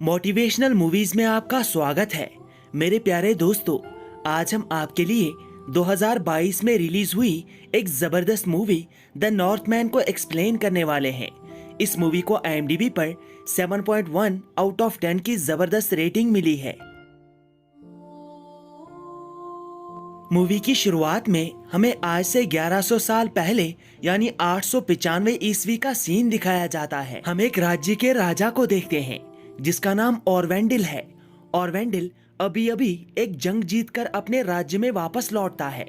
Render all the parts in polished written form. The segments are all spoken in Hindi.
मोटिवेशनल मूवीज में आपका स्वागत है। मेरे प्यारे दोस्तों, आज हम आपके लिए 2022 में रिलीज हुई एक जबरदस्त मूवी द नॉर्थमैन को एक्सप्लेन करने वाले हैं। इस मूवी को IMDb पर 7.1 आउट ऑफ 10 की जबरदस्त रेटिंग मिली है। मूवी की शुरुआत में हमें आज से 1100 साल पहले यानी 895 ईस्वी का सीन दिखाया जाता है। हम एक राज्य के राजा को देखते हैं जिसका नाम ऑरवेंडिल है। ऑरवेंडिल अभी अभी एक जंग जीतकर अपने राज्य में वापस लौटता है।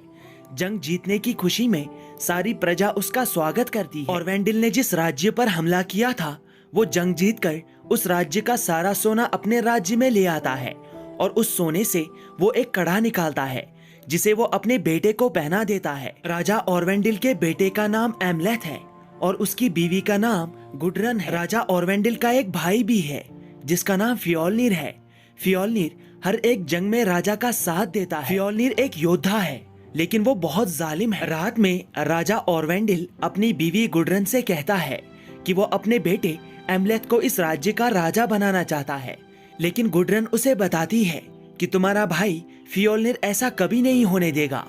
जंग जीतने की खुशी में सारी प्रजा उसका स्वागत करती है। ऑरवेंडिल ने जिस राज्य पर हमला किया था वो जंग जीतकर उस राज्य का सारा सोना अपने राज्य में ले आता है और उस सोने से वो एक कड़ा निकालता है जिसे वो अपने बेटे को पहना देता है। राजा ऑरवेंडिल के बेटे का नाम एमलेथ है और उसकी बीवी का नाम गुडरन है। राजा ऑरवेंडिल का एक भाई भी है जिसका नाम फ्योलनिर है। फ्योलनिर हर एक जंग में राजा का साथ देता है। फ्योलनिर एक योद्धा है लेकिन वो बहुत जालिम है। रात में राजा ऑरवेंडिल अपनी बीवी गुडरन से कहता है कि वो अपने बेटे एमलेथ को इस राज्य का राजा बनाना चाहता है, लेकिन गुडरन उसे बताती है कि तुम्हारा भाई फ्योलनिर ऐसा कभी नहीं होने देगा।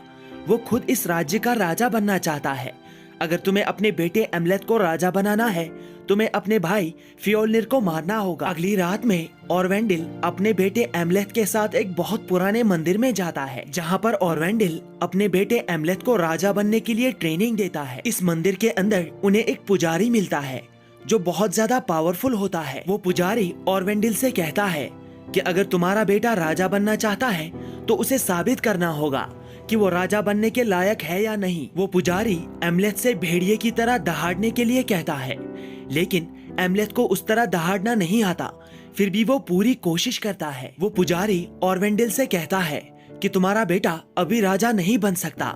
वो खुद इस राज्य का राजा बनना चाहता है। अगर तुम्हें अपने बेटे एमलेथ को राजा बनाना है तुम्हें अपने भाई फ्योलनिर को मारना होगा। अगली रात में ऑरवेंडिल अपने बेटे एमलेथ के साथ एक बहुत पुराने मंदिर में जाता है जहाँ पर ऑरवेंडिल अपने बेटे एमलेथ को राजा बनने के लिए ट्रेनिंग देता है। इस मंदिर के अंदर उन्हें एक पुजारी मिलता है जो बहुत ज्यादा पावरफुल होता है। वो पुजारी ऑरवेंडिल से कहता है कि अगर तुम्हारा बेटा राजा बनना चाहता है तो उसे साबित करना होगा कि वो राजा बनने के लायक है या नहीं। वो पुजारी एमलेथ से भेड़िए की तरह दहाड़ने के लिए कहता है, लेकिन एमलेथ को उस तरह दहाड़ना नहीं आता। फिर भी वो पूरी कोशिश करता है। वो पुजारी ऑरवेंडिल से कहता है कि तुम्हारा बेटा अभी राजा नहीं बन सकता,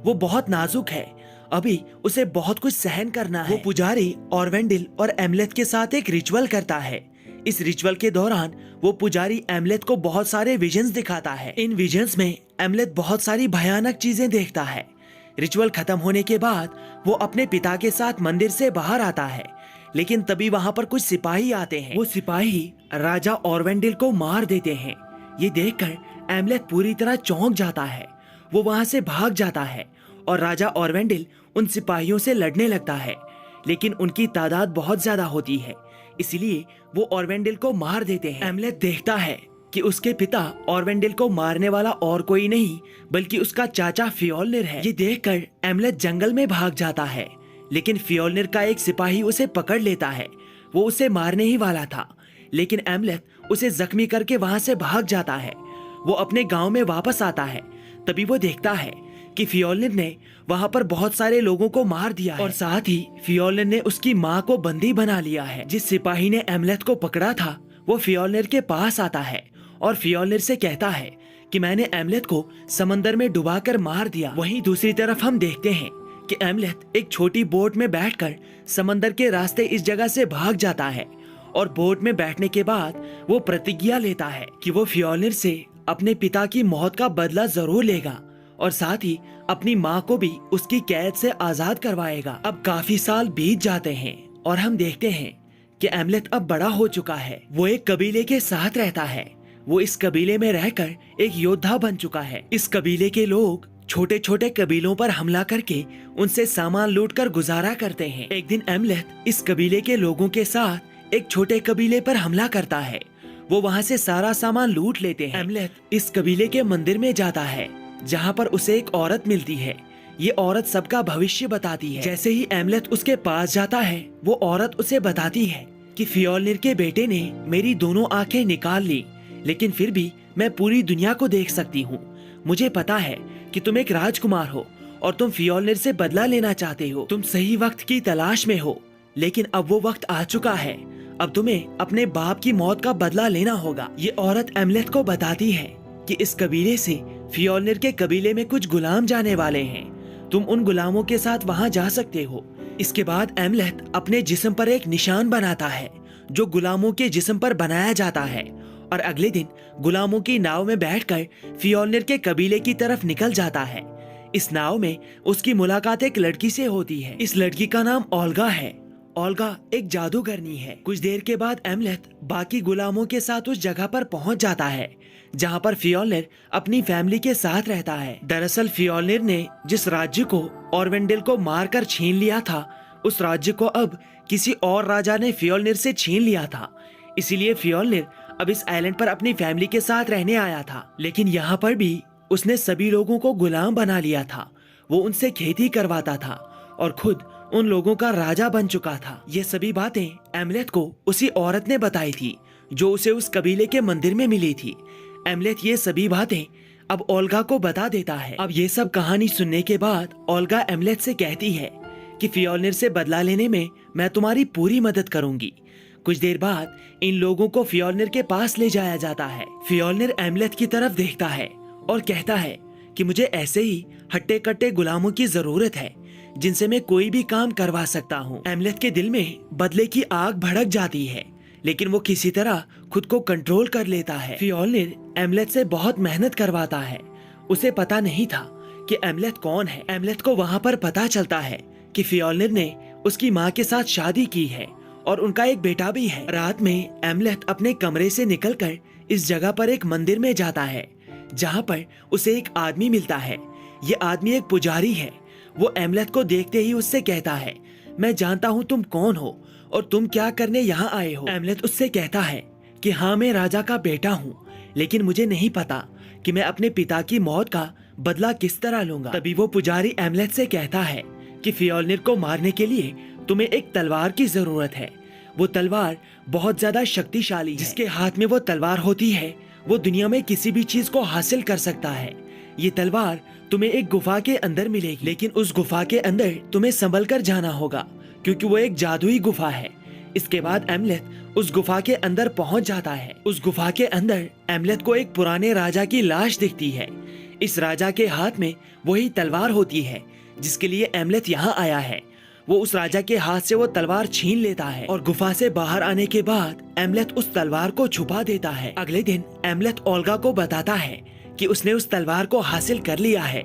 वो बहुत नाजुक है, अभी उसे बहुत कुछ सहन करना है। वो पुजारी ऑरवेंडिल और एमलेथ के साथ एक रिचुअल करता है। इस रिचुअल के दौरान वो पुजारी एमलेथ को बहुत सारे विजन्स दिखाता है। इन विजन्स में एमलेथ बहुत सारी भयानक चीजें देखता है। रिचुअल खत्म होने के बाद वो अपने पिता के साथ मंदिर से बाहर आता है, लेकिन तभी वहाँ पर कुछ सिपाही आते हैं। वो सिपाही राजा ऑरवेंडिल को मार देते हैं। ये देखकर एमलेथ पूरी तरह चौंक जाता है। वो वहाँ से भाग जाता है और राजा ऑरवेंडिल उन सिपाहियों से लड़ने लगता है, लेकिन उनकी तादाद बहुत ज्यादा होती है, इसलिए वो ऑरवेंडिल को मार देते हैं। एमलेथ देखता है कि उसके पिता ऑरवेंडिल को मारने वाला और कोई नहीं बल्कि उसका चाचा फ्योलनिर है। ये देखकर एमलेथ जंगल में भाग जाता है, लेकिन फ्योलनिर का एक सिपाही उसे पकड़ लेता है। वो उसे मारने ही वाला था, लेकिन एमलेथ उसे जख्मी करके वहाँ से भाग जाता है। वो अपने गाँव में वापस आता है। तभी वो देखता है कि फ्योलनिर ने वहाँ पर बहुत सारे लोगों को मार दिया है और साथ ही फ्योलनिर ने उसकी माँ को बंदी बना लिया है। जिस सिपाही ने एमलेथ को पकड़ा था वो फ्योलनिर के पास आता है और फ्योलनिर से कहता है कि मैंने एमलेथ को समंदर में डुबाकर मार दिया। वहीं दूसरी तरफ हम देखते हैं कि एमलेथ एक छोटी बोट में बैठकर समंदर के रास्ते इस जगह से भाग जाता है और बोट में बैठने के बाद वो प्रतिज्ञा लेता है कि वो फ्योलनिर से अपने पिता की मौत का बदला जरूर लेगा और साथ ही अपनी माँ को भी उसकी कैद से आजाद करवाएगा। अब काफी साल बीत जाते हैं और हम देखते हैं कि एमलेथ अब बड़ा हो चुका है। वो एक कबीले के साथ रहता है। वो इस कबीले में रहकर एक योद्धा बन चुका है। इस कबीले के लोग छोटे छोटे कबीलों पर हमला करके उनसे सामान लूट कर गुजारा करते हैं। एक दिन एमलेथ इस कबीले के लोगों के साथ एक छोटे कबीले पर हमला करता है। वो वहाँ से सारा सामान लूट लेते हैं। एमलेथ इस कबीले के मंदिर में जाता है जहाँ पर उसे एक औरत मिलती है। ये औरत सबका भविष्य बताती है। जैसे ही एमलेथ उसके पास जाता है वो औरत उसे बताती है कि फ्योलनिर के बेटे ने मेरी दोनों आंखें निकाल ली, लेकिन फिर भी मैं पूरी दुनिया को देख सकती हूँ। मुझे पता है कि तुम एक राजकुमार हो और तुम फ्योलनिर से बदला लेना चाहते हो। तुम सही वक्त की तलाश में हो, लेकिन अब वो वक्त आ चुका है। अब तुम्हें अपने बाप की मौत का बदला लेना होगा। ये औरत एमलेथ को बताती है कि इस कबीले से फ्योलनिर के कबीले में कुछ गुलाम जाने वाले हैं। तुम उन गुलामों के साथ वहाँ जा सकते हो। इसके बाद एमलेथ अपने जिस्म पर एक निशान बनाता है जो गुलामों के जिस्म पर बनाया जाता है और अगले दिन गुलामों की नाव में बैठकर फ्योलनिर के कबीले की तरफ निकल जाता है। इस नाव में उसकी मुलाकात एक लड़की से होती है। इस लड़की का नाम ओल्गा है ओल्गा एक जादूगरनी है। कुछ देर के बाद एमलेथ बाकी गुलामों के साथ उस जगह पर पहुंच जाता है जहां पर फ्योल्नर अपनी फैमिली के साथ रहता है। दरअसल फ्योल्नर ने जिस राज्य को ऑरवेंडेल को मारकर छीन लिया था, उस राज्य को अब किसी और राजा ने फ्योल्नर से छीन लिया था। इसीलिए फ्योल्नर अब इस आइलैंड पर अपनी फैमिली के साथ रहने आया था। लेकिन यहाँ पर भी उसने सभी लोगों को गुलाम बना लिया था। वो उनसे खेती करवाता था और खुद उन लोगों का राजा बन चुका था। ये सभी बातें एमलेथ को उसी औरत ने बताई थी जो उसे उस कबीले के मंदिर में मिली थी। एमलेथ ये सभी बातें अब ओल्गा को बता देता है। अब ये सब कहानी सुनने के बाद ओल्गा एमलेथ से कहती है कि फ्योल्नर से बदला लेने में मैं तुम्हारी पूरी मदद करूंगी। कुछ देर बाद इन लोगों को फ्योल्नर के पास ले जाया जाता है। फ्योल्नर एमलेथ की तरफ देखता है और कहता है कि मुझे ऐसे ही हट्टे कट्टे गुलामों की जरूरत है जिनसे मैं कोई भी काम करवा सकता हूँ। एमलेथ के दिल में बदले की आग भड़क जाती है, लेकिन वो किसी तरह खुद को कंट्रोल कर लेता है। फ्योल्नर एमलेथ से बहुत मेहनत करवाता है। उसे पता नहीं था कि एमलेथ कौन है। एमलेथ को वहाँ पर पता चलता है कि फ्योल्नर ने उसकी माँ के साथ शादी की है और उनका एक बेटा भी है। रात में एमलेथ अपने कमरे से निकलकर इस जगह पर एक मंदिर में जाता है जहाँ पर उसे एक आदमी मिलता है। ये आदमी एक पुजारी है। वो एमलेथ को देखते ही उससे कहता है, मैं जानता हूँ तुम कौन हो और तुम क्या करने यहाँ आए हो। एमलेथ उससे कहता है कि हाँ, मैं राजा का बेटा हूँ, लेकिन मुझे नहीं पता कि मैं अपने पिता की मौत का बदला किस तरह लूंगा। तभी वो पुजारी एमलेथ से कहता है कि फ्योल्नर को मारने के लिए तुम्हें एक तलवार की जरूरत है। वो तलवार बहुत ज्यादा शक्तिशाली है। जिसके हाथ में वो तलवार होती है वो दुनिया में किसी भी चीज को हासिल कर सकता है। ये तलवार तुम्हें एक गुफा के अंदर मिलेगी, लेकिन उस गुफा के अंदर तुम्हें संभल कर जाना होगा क्योंकि वो एक जादुई गुफा है। इसके बाद एमलेथ उस गुफा के अंदर पहुंच जाता है। उस गुफा के अंदर एमलेथ को एक पुराने राजा की लाश दिखती है। इस राजा के हाथ में वही तलवार होती है जिसके लिए एमलेथ यहाँ आया है। वो उस राजा के हाथ से वो तलवार छीन लेता है और गुफा से बाहर आने के बाद एमलेथ उस तलवार को छुपा देता है। अगले दिन एमलेथ ओल्गा को बताता है कि उसने उस तलवार को हासिल कर लिया है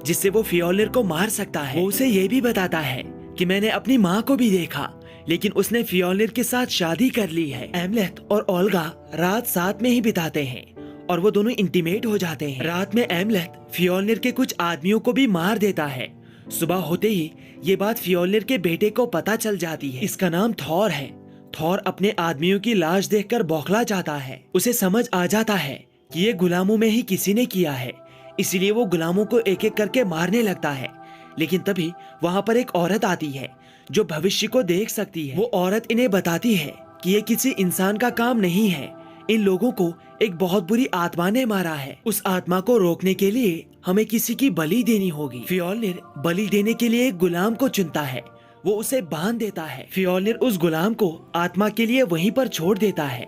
जिससे वो फ्योल्नर को मार सकता है। वो उसे ये भी बताता है कि मैंने अपनी माँ को भी देखा, लेकिन उसने फ्योल्नर के साथ शादी कर ली है। एमलेथ और ओल्गा रात साथ में ही बिताते हैं और वो दोनों इंटीमेट हो जाते हैं। रात में एमलेथ फ्योल्नर के कुछ आदमियों को भी मार देता है। सुबह होते ही ये बात फ्योल्नर के बेटे को पता चल जाती है। इसका नाम थॉर है। थॉर अपने आदमियों की लाश देखकर बौखला जाता है। उसे समझ आ जाता है कि ये गुलामों में ही किसी ने किया है, इसीलिए वो गुलामों को एक एक करके मारने लगता है। लेकिन तभी वहाँ पर एक औरत आती है जो भविष्य को देख सकती है। वो औरत इन्हें बताती है कि ये किसी इंसान का काम नहीं है, इन लोगों को एक बहुत बुरी आत्मा ने मारा है। उस आत्मा को रोकने के लिए हमें किसी की बलि देनी होगी। फ्योल्नर बलि देने के लिए एक गुलाम को चुनता है। वो उसे बांध देता है। फ्योल्नर उस गुलाम को आत्मा के लिए वहीं पर छोड़ देता है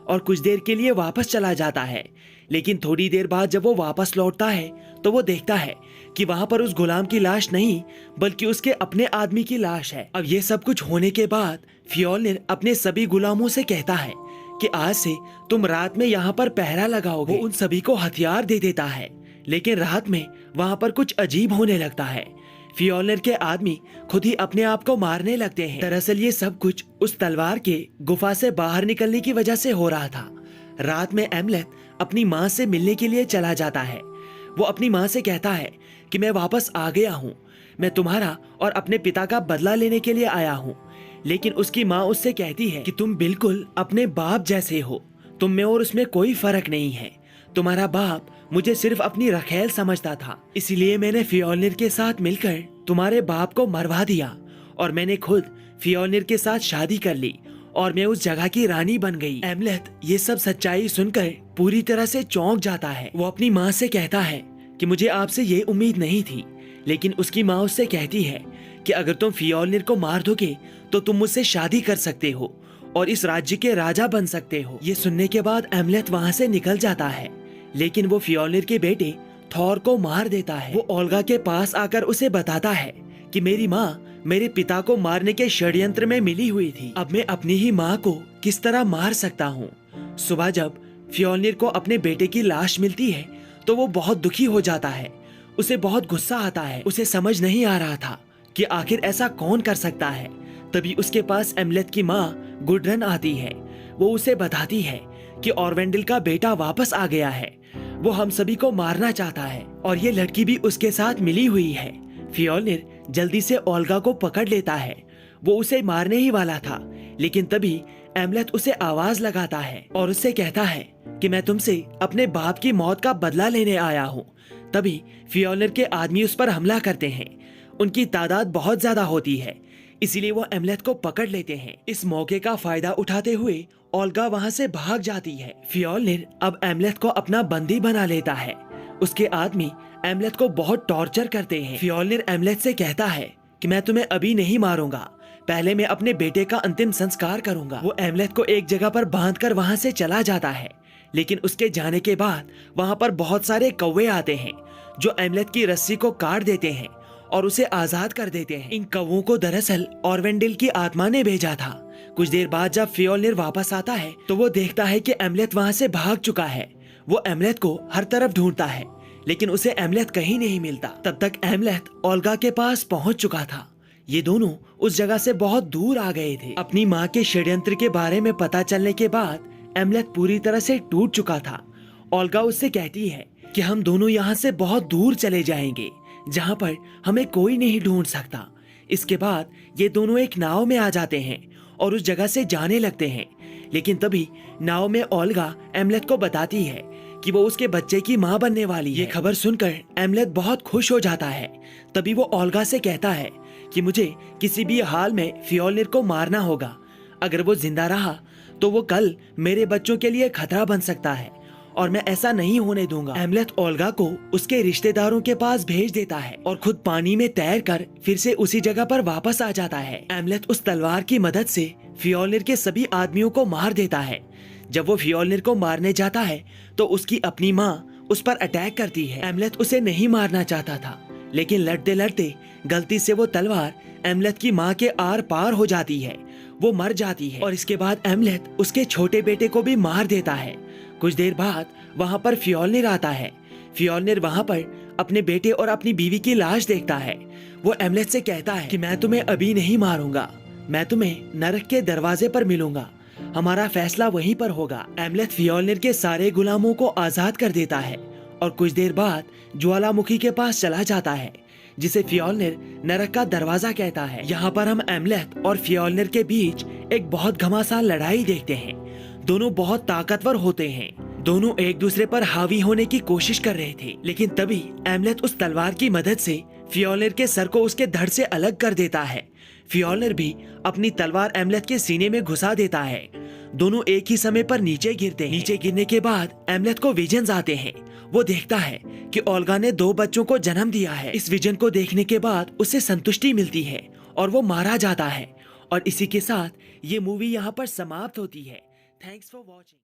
और कुछ देर के लिए वापस चला जाता है। लेकिन थोड़ी देर बाद जब वो वापस लौटता है तो वो देखता है कि वहाँ पर उस गुलाम की लाश नहीं बल्कि उसके अपने आदमी की लाश है। अब ये सब कुछ होने के बाद फ्योल्नर अपने सभी गुलामों से कहता है कि आज से तुम रात में यहाँ पर पहरा लगाओगे। वो उन सभी को हथियार दे देता है, लेकिन रात में वहाँ पर कुछ अजीब होने लगता है। फ्योल्नर के आदमी खुद ही अपने आप को मारने लगते हैं। दरअसल ये सब कुछ उस तलवार के गुफा से बाहर निकलने की वजह से हो रहा था। रात में एमलेथ अपनी माँ से मिलने के लिए चला जाता है। वो अपनी माँ से कहता है कि मैं वापस आ गया हूँ, मैं तुम्हारा और अपने पिता का बदला लेने के लिए आया हूँ। लेकिन उसकी माँ उससे कहती है कि तुम बिल्कुल अपने बाप जैसे हो, तुम में और उसमें कोई फर्क नहीं है। तुम्हारा बाप मुझे सिर्फ अपनी रखेल समझता था, इसीलिए मैंने फ्योल्नर के साथ मिलकर तुम्हारे बाप को मरवा दिया और मैंने खुद फ्योल्नर के साथ शादी कर ली और मैं उस जगह की रानी बन गई। एमलेथ ये सब सच्चाई सुनकर पूरी तरह से चौंक जाता है। वो अपनी माँ से कहता है कि मुझे आपसे ये उम्मीद नहीं थी, लेकिन उसकी माँ उससे कहती है कि अगर तुम फ्योल्नर को मार दोगे तो तुम मुझसे शादी कर सकते हो और इस राज्य के राजा बन सकते हो। ये सुनने के बाद एमलेथ वहाँ से निकल जाता है, लेकिन वो फ्योल्नर के बेटे थॉर को मार देता है। वो ओल्गा के पास आकर उसे बताता है कि मेरी माँ मेरे पिता को मारने के षड्यंत्र में मिली हुई थी, अब मैं अपनी ही माँ को किस तरह मार सकता हूँ। सुबह जब फ्योल्नर को अपने बेटे की लाश मिलती है तो वो बहुत दुखी हो जाता है। उसे बहुत गुस्सा आता है। उसे समझ नहीं आ रहा था कि आखिर ऐसा कौन कर सकता है। तभी उसके पास एमलेथ की माँ गुडरन आती है। वो उसे बताती है कि ऑरवेंडल का बेटा वापस आ गया है, वो हम सभी को मारना चाहता है और ये लड़की भी उसके साथ मिली हुई है। फ्योलनिर जल्दी से ओल्गा को पकड़ लेता है। वो उसे मारने ही वाला था, लेकिन तभी एमलेथ उसे आवाज लगाता है और उससे कहता है कि मैं तुमसे अपने बाप की मौत का बदला लेने आया हूँ। तभी फ्योलनिर के आदमी उस पर हमला करते हैं। उनकी तादाद बहुत ज्यादा होती है, इसीलिए वो एमलेथ को पकड़ लेते हैं। इस मौके का फायदा उठाते हुए ओल्गा वहां से भाग जाती है। फ्योलनिर अब एमलेथ को अपना बंदी बना लेता है। उसके आदमी एमलेथ को बहुत टॉर्चर करते हैं। फ्योलनिर एमलेथ से कहता है कि मैं तुम्हें अभी नहीं मारूंगा, पहले मैं अपने बेटे का अंतिम संस्कार करूंगा। वो एमलेथ को एक जगह पर बांधकर वहां से चला जाता है, लेकिन उसके जाने के बाद वहां पर बहुत सारे कौवे आते हैं जो एमलेथ की रस्सी को काट देते हैं और उसे आजाद कर देते हैं। इन कौवों को दरअसल ऑरवेंडल की आत्मा ने भेजा था। कुछ देर बाद जब फ्योलनिर वापस आता है तो वो देखता है कि एमलेथ वहां से भाग चुका है। वो एमलेथ को हर तरफ ढूंढता है, लेकिन उसे एमलेथ कहीं नहीं मिलता। तब तक एमलेथ ओल्गा के पास पहुंच चुका था। ये दोनों उस जगह से बहुत दूर आ गए थे। अपनी माँ के षड्यंत्र के बारे में पता चलने के बाद एमलेथ पूरी तरह से टूट चुका था। ओल्गा उससे कहती है कि हम दोनों यहाँ से बहुत दूर चले जाएंगे, जहाँ पर हमें कोई नहीं ढूंढ सकता। इसके बाद ये दोनों एक नाव में आ जाते हैं और उस जगह से जाने लगते हैं। लेकिन तभी नाव में ओल्गा एमलेथ को बताती है कि वो उसके बच्चे की माँ बनने वाली है। ये खबर सुनकर एमलेथ बहुत खुश हो जाता है। तभी वो ओल्गा से कहता है कि मुझे किसी भी हाल में फ्योलनिर को मारना होगा। अगर वो जिंदा रहा तो वो कल मेरे बच्चों के लिए खतरा बन सकता है और मैं ऐसा नहीं होने दूंगा। एमलेथ ओल्गा को उसके रिश्तेदारों के पास भेज देता है और खुद पानी में तैरकर फिर से उसी जगह पर वापस आ जाता है। एमलेथ उस तलवार की मदद से फ्योलनिर के सभी आदमियों को मार देता है। जब वो फ्योलनिर को मारने जाता है तो उसकी अपनी माँ उस पर अटैक करती है। एमलेथ उसे नहीं मारना चाहता था, लेकिन लड़ते लड़ते गलती से वो तलवार एमलेथ की माँ के आर पार हो जाती है। वो मर जाती है और इसके बाद एमलेथ उसके छोटे बेटे को भी मार देता है। कुछ देर बाद वहाँ पर फ्योलनिर आता है। फ्योलनिर वहाँ पर अपने बेटे और अपनी बीवी की लाश देखता है। वो एमलेथ से कहता है कि मैं तुम्हें अभी नहीं मारूंगा, मैं तुम्हें नरक के दरवाजे पर मिलूंगा, हमारा फैसला वहीं पर होगा। एमलेथ फ्योलनिर के सारे गुलामों को आजाद कर देता है और कुछ देर बाद ज्वालामुखी के पास चला जाता है, जिसे फ्योलनिर नरक का दरवाजा कहता है। यहाँ पर हम एमलेथ और फ्योलनिर के बीच एक बहुत घमासान लड़ाई देखते हैं। दोनों बहुत ताकतवर होते हैं। दोनों एक दूसरे पर हावी होने की कोशिश कर रहे थे, लेकिन तभी एमलेथ उस तलवार की मदद से फ्योलनिर के सर को उसके धड़ से अलग कर देता है। फ्योलनिर भी अपनी तलवार एमलेथ के सीने में घुसा देता है। दोनों एक ही समय पर नीचे गिरते हैं। नीचे गिरने के बाद एमलेथ को विजन्स आते हैं। वो देखता है कि ओल्गा ने 2 बच्चों को जन्म दिया है। इस विजन को देखने के बाद उसे संतुष्टि मिलती है और वो मारा जाता है। और इसी के साथ ये मूवी यहाँ पर समाप्त होती है। Thanks for watching.